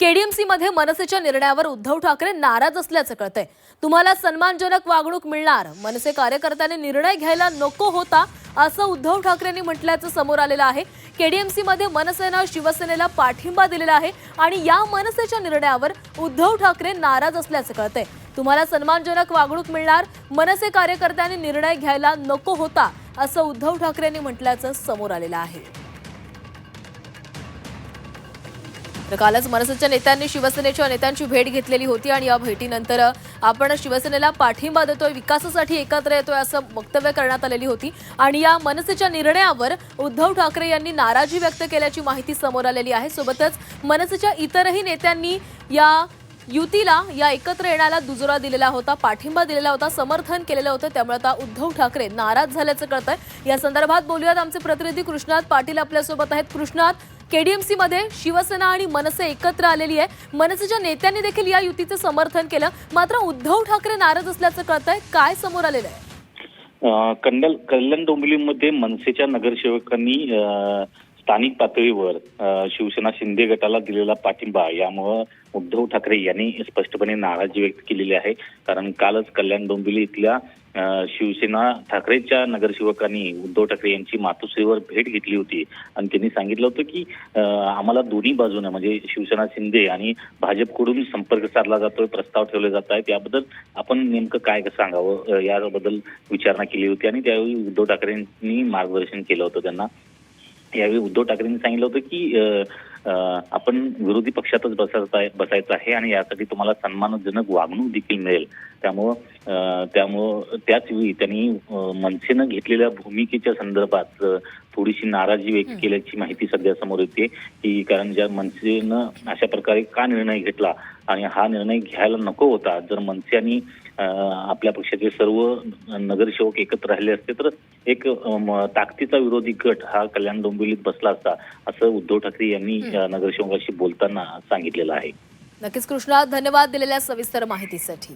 KDMC मध्ये मनसेच्या निर्णयावर उद्धव ठाकरे नाराज असल्याचं कळतंय। तुम्हाला सन्मानजनक वागणूक मिळणार, मनसे कार्यकर्त्यांनी निर्णय घ्यायला नको होता असं उद्धव ठाकरेंनी म्हटल्याचं समोर आलेलं आहे। केडीएमसी मध्ये मनसेनं शिवसेनेला पाठिंबा दिलेला आहे आणि या मनसेच्या निर्णयावर उद्धव ठाकरे नाराज असल्याचं कळतंय। तुम्हाला सन्मानजनक वागणूक मिळणार, मनसे कार्यकर्त्यांनी निर्णय घ्यायला नको होता असं उद्धव ठाकरेंनी म्हटल्याचं समोर आलेलं आहे। कालच मनसेच्या नेत्यांनी शिवसेनेच्या नेत्यांची भेट घेतलेली होती आणि या भेटीनंतर आपण शिवसेनेला पाठिंबा देतोय, विकासासाठी एकत्र येतोय असं वक्तव्य करण्यात आलेली होती आणि या मनसेच्या निर्णयावर उद्धव ठाकरे यांनी नाराजी व्यक्त केल्याची माहिती समोर आलेली आहे। सोबतच मनसेच्या इतरही नेत्यांनी या युतीला, या एकत्र येण्याला दुजोरा दिलेला होता, पाठिंबा दिलेला होता, समर्थन केलेलं होतं। त्यामुळे आता उद्धव ठाकरे नाराज झाल्याचं कळतंय। या संदर्भात बोलूयात, आमचे प्रतिनिधी कृष्णात पाटील आपल्यासोबत आहेत। कृष्णात, केडीएमसी मध्ये शिवसेना आणि मनसे एकत्र आलेली आहे, मनसेच्या नेत्यांनी देखील या युतीचं समर्थन केलं, मात्र उद्धव ठाकरे नाराज असल्याचं कळतंय। काय समोर आलेलं आहे? कल्याण डोंबिवलीमध्ये मनसेच्या नगरसेवकांनी स्थानिक पातळीवर शिवसेना शिंदे गटाला दिलेला पाठिंबा यामुळे उद्धव ठाकरे यांनी स्पष्टपणे नाराजी व्यक्त केलेली आहे। कारण कालच कल्याण डोंबिवली इथल्या शिवसेना ठाकरेच्या नगरसेवकांनी उद्धव ठाकरे यांची मातोश्रीवर भेट घेतली होती आणि त्यांनी सांगितलं होतं की आम्हाला दोन्ही बाजूने म्हणजे शिवसेना शिंदे आणि भाजपकडून संपर्क साधला जातोय, प्रस्ताव ठेवले जात आहेत, याबद्दल आपण नेमकं काय सांगावं याबद्दल विचारणा केली होती आणि त्यावेळी उद्धव ठाकरेंनी मार्गदर्शन केलं होतं त्यांना। यावेळी उद्धव ठाकरेंनी सांगितलं होतं की आपण विरोधी पक्षातच बसायचं आहे आणि यासाठी तुम्हाला सन्मानजनक वागणूक देखील मिळेल। त्यामुळं त्याच वेळी त्यांनी मनसेनं घेतलेल्या भूमिकेच्या संदर्भात थोडीशी नाराजी व्यक्त केल्याची माहिती सध्या समोर येते की कारण ज्या मनसेनं अशा प्रकारे का निर्णय घेतला आणि हा निर्णय घ्यायला नको होता, जर मनसे आणि आपल्या पक्षाचे सर्व नगरसेवक एकत्र राहिले असते तर एक ताकदीचा विरोधी गट हा कल्याण डोंबिवलीत बसला असता, असं उद्धव ठाकरे यांनी नगरसेवकांशी बोलताना सांगितलेलं आहे। नक्कीच कृष्णा, धन्यवाद दिलेल्या सविस्तर माहितीसाठी।